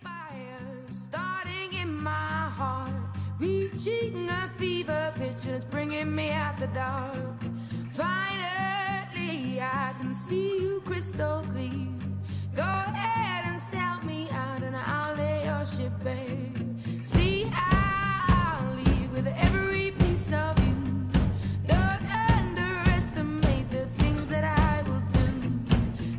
fire starting in my heart, reaching a fever pitch and it's bringing me out the dark. Finally I can see you crystal clear. Go ahead and sell me out and I'll lay your ship bare. See, I'll leave with every piece of you. Don't underestimate the things that I will do.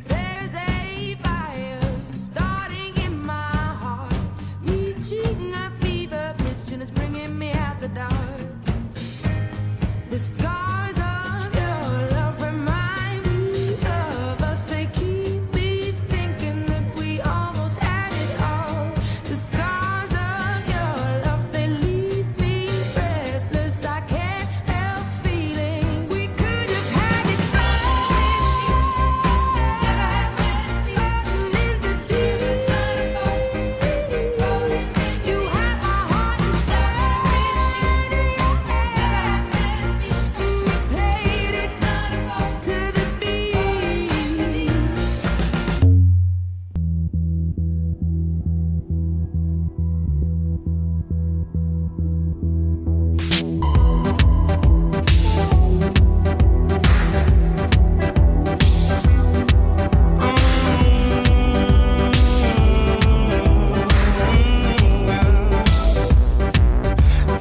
There's a fire starting in my heart, reaching a fever pitch and it's bringing me out the dark. The scars of your love remind me of us. They keep me thinking that we almost had it all. The scars of your love, they leave me breathless. I can't help feeling we could have had it all. Floating in the deep. You have my heart and soul. And you played it to the beat.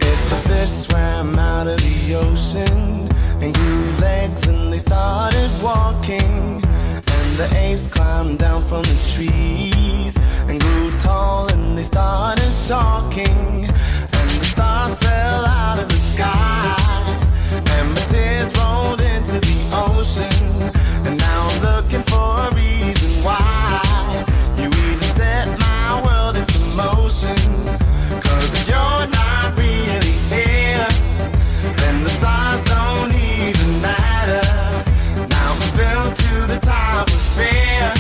If the fish swam out of the ocean and grew legs and they started walking, and the apes climbed down from the trees and grew tall and they started talking, and the stars fell out of the sky and my tears rolled into the ocean, and now I'm looking for a reason why you even set my world into motion. 'Cause if you're not really here, then the stars don't even matter. Now I'm filled to the top with fear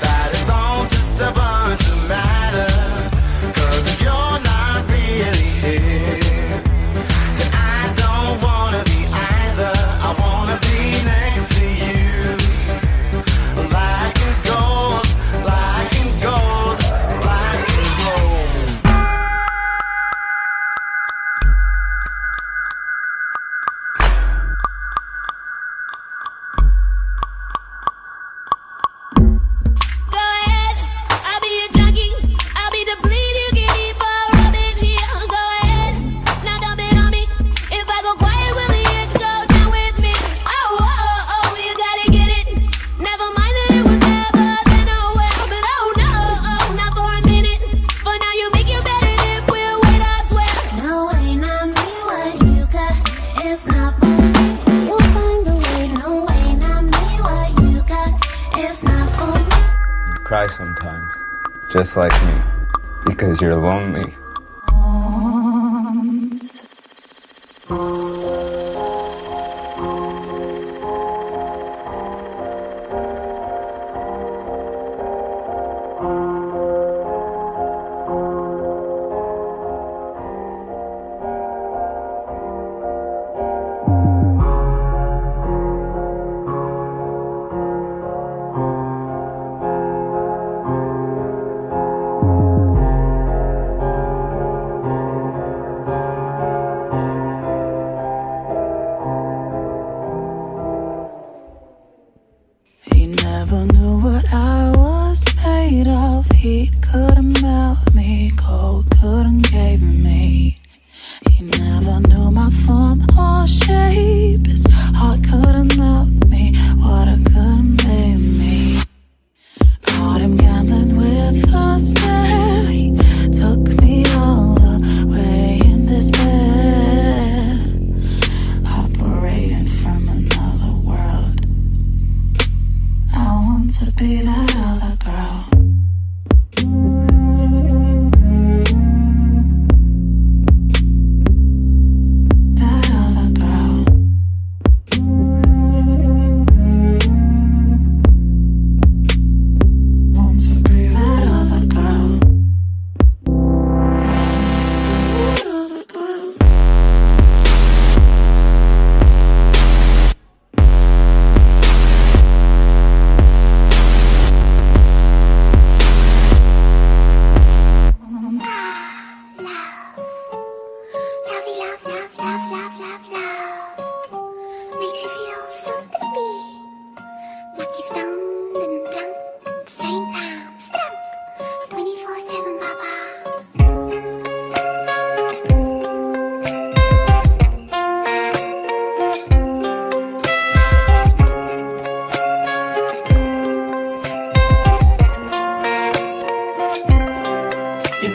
that it's all just a bunch of matter. 'Cause if you're not really here, then I don't wanna be either. I wanna be next to you. Black and gold, black and gold, black and gold. Go ahead, I'll be a junkie. I'll be the bleed you can eat for rubbish. Yeah, go ahead, now dump it on me. If I go quiet, will the itch go down with me? Oh, oh, oh, oh, you gotta get it. Never mind that it was never then, oh well. But oh no, oh, not for a minute. For now you make it better if we'll wait, I swear. No way, not me, what you got, it's not for me. You'll find a way, no way, not me, what you got, it's not for me. You cry sometimes, just like me, because you're lonely. He never knew what I was made of. Heat couldn't melt me, cold couldn't cave me. He never knew my form or shape. His heart couldn't melt me, water couldn't save me. Caught him gambling with a snare. He took me all the way in despair, operating from another world. I want to be that other girl.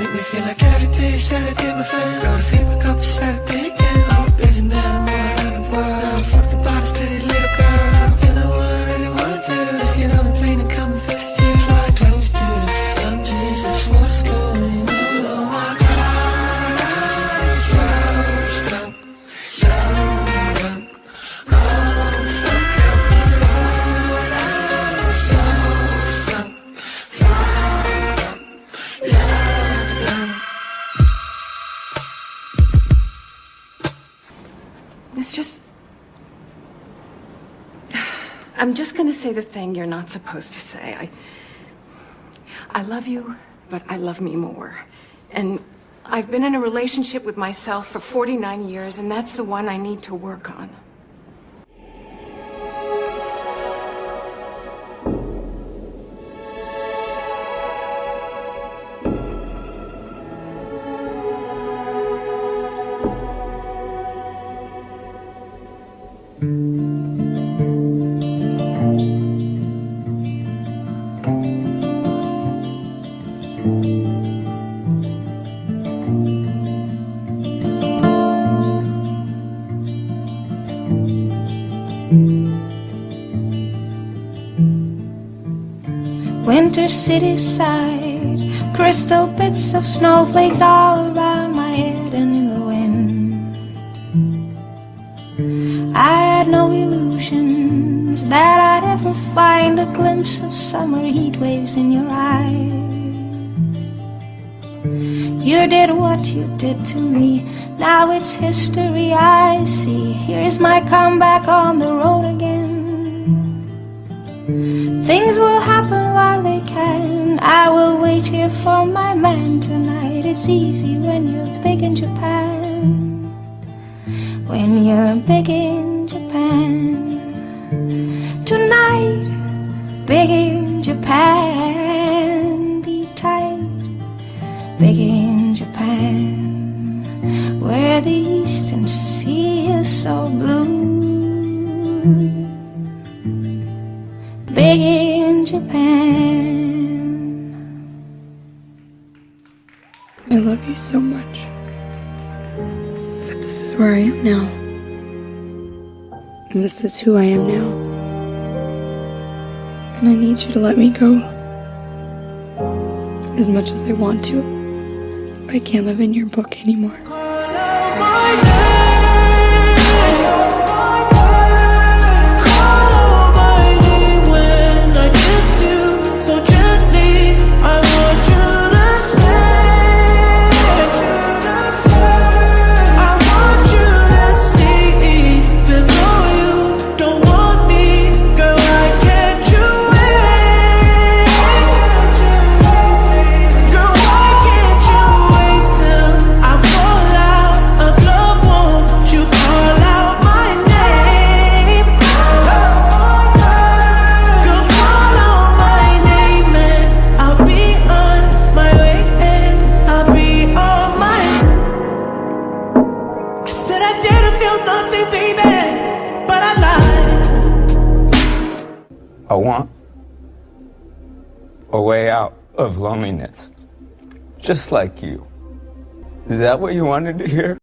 make me feel like every day is Saturday, my friend. Go to sleep, wake up, it's Saturday again. I'm a busy man, I'm all around the world. Fuck the body's pretty little girl. You know what I really wanna do is get on a plane and come and visit you. Fly close to the sun, Jesus, what's going on? Oh my God, I'm so drunk, so drunk. Oh, fuck up my God, I'm so drunk, fucked up, loved up. It's just... I'm just gonna say the thing you're not supposed to say. I love you, but I love me more. And I've been in a relationship with myself for 49 years, and that's the one I need to work on. Winter city side, crystal bits of snowflakes all around my head and in the wind. I had no illusions that I'd ever find a glimpse of summer heat waves in your eyes. You did what you did to me, now it's history I see. Here's my comeback on the road again. Things will happen while they can. I will wait here for my man tonight. It's easy when you're big in Japan. When you're big in Japan. Tonight, big in Japan. Be tight, big in Japan. Where the eastern sea is so blue. Big in Japan. I love you so much. But this is where I am now. And this is who I am now. And I need you to let me go. As much as I want to, I can't live in your book anymore. I want a way out of loneliness, just like you. Is that what you wanted to hear?